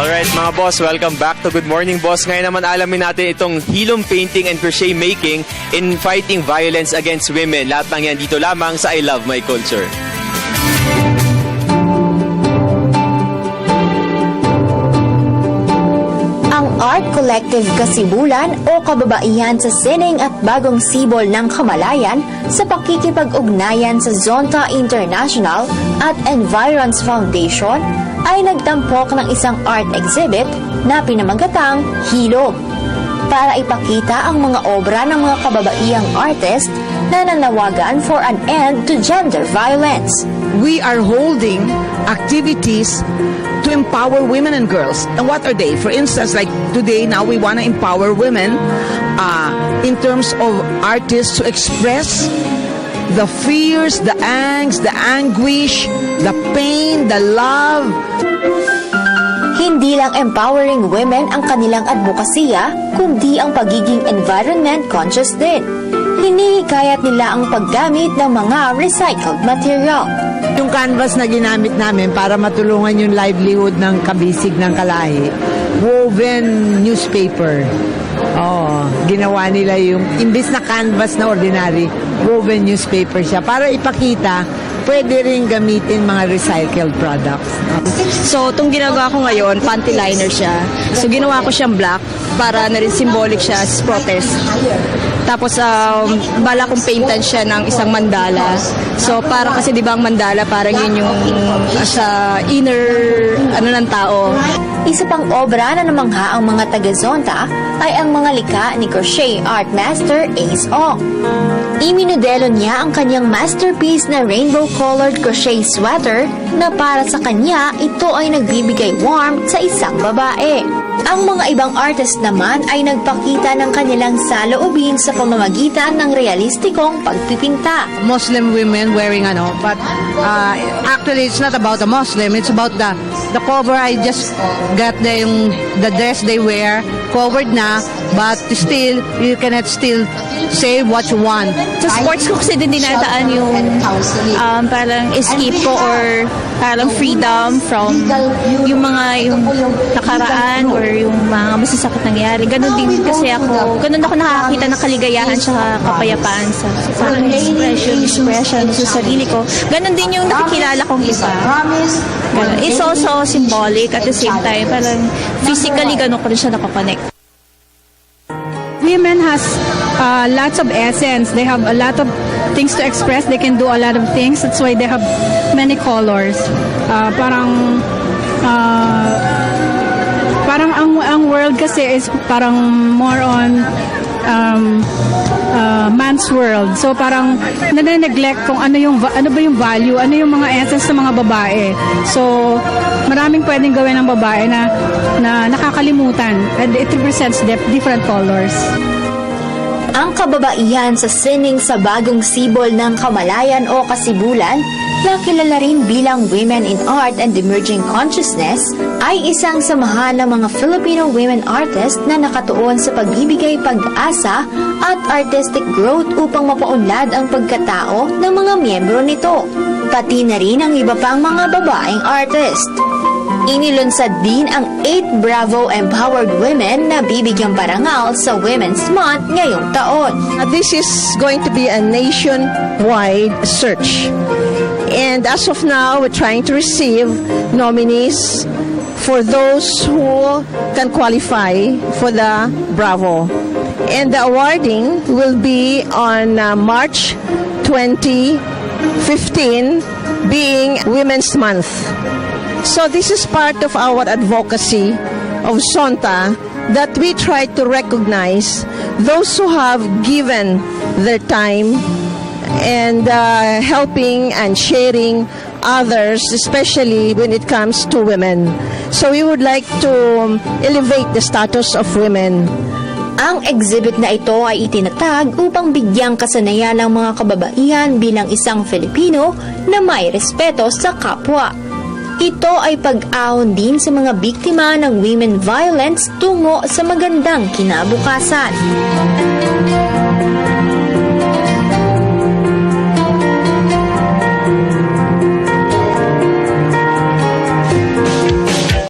Alright mga boss, welcome back to Good Morning Boss. Ngayon naman alamin natin itong hilom painting and crochet making in fighting violence against women. Lahat ng yan dito lamang sa I Love My Culture. Ang Art Collective Kasibulan o Kababaihan sa Sining at Bagong Sibol ng Kamalayan sa pakikipag-ugnayan sa Zonta International at Environs Foundation ay nagtampok ng isang art exhibit na pinamagatang Hilom para ipakita ang mga obra ng mga kababaihang artist na nanawagan for an end to gender violence. We are holding activities to empower women and girls. And what are they? For instance, like today, now we want to empower women in terms of artists to express the fears, the angst, the anguish, the pain, the love. Hindi lang empowering women ang kanilang advokasya, kundi ang pagiging environment conscious din. Hinihikayat nila ang paggamit ng mga recycled material. Yung canvas na ginamit namin para matulungan yung livelihood ng kabisig ng Kalahi, woven newspaper. Ginawa nila yung, imbis na canvas na ordinary, woven newspaper siya. Para ipakita, pwede rin gamitin mga recycled products. So, itong ginagawa ko ngayon, panty liner siya. So, ginawa ko siyang black para na rin symbolic siya as protest. Tapos, bala kong paintan siya ng isang mandala. So, parang kasi di ba ang mandala, parang yun yung sa inner ng tao. Isa pang obra na namangha ang mga taga-Zonta ay ang mga likha ni crochet art master Ace Ong. Iminodelo niya ang kanyang masterpiece na rainbow-colored crochet sweater na para sa kanya ito ay nagbibigay warmth sa isang babae. Ang mga ibang artist naman ay nagpakita ng kanilang saloobin sa pamamagitan ng realistikong pagpipinta. Muslim women wearing but actually it's not about the Muslim, it's about the cover. I just got the dress they wear covered na, but still you cannot still say what you want. Sa sports ko kasi din dinadaan yung parang escape ko or parang freedom from yung nakaraan or yung mga masasakit nangyari. Ganon din kasi ako, ganon ako nakakakita ng kaligayahan sa kapayapaan sa expression sa sarili ko. Ganon din yung nakikilala kong iba. Ganon. It's also symbolic at the same time, parang physically ganon ko rin siya nakakonect. Women has lots of essence. They have a lot of things to express. They can do a lot of things. That's why they have many colors. Parang ang world kasi is parang more on man's world. So parang nane-neglect kung ano ba yung value, ano yung mga essence ng mga babae. So maraming pwedeng gawin ng babae na nakakalimutan, and it represents different colors. Ang kababaihan sa sining sa Bagong Sibol ng Kamalayan o Kasibulan, na kilala rin bilang Women in Art and Emerging Consciousness, ay isang samahan ng mga Filipino women artists na nakatuon sa pagbibigay pag-asa at artistic growth upang mapaunlad ang pagkatao ng mga miyembro nito, pati na rin ang iba pang mga babaeng artist. Inilunsad din ang 8 Bravo Empowered Women na bibigyang parangal sa Women's Month ngayong taon. This is going to be a nationwide search. And as of now, we're trying to receive nominees for those who can qualify for the Bravo. And the awarding will be on March 2015, being Women's Month. So this is part of our advocacy of Zonta, that we try to recognize those who have given their time and helping and sharing others, especially when it comes to women. So we would like to elevate the status of women. Ang exhibit na ito ay itinatag upang bigyang kasanayan ng mga kababaihan bilang isang Filipino na may respeto sa kapwa. Ito ay pag-ahon din sa mga biktima ng women violence tungo sa magandang kinabukasan.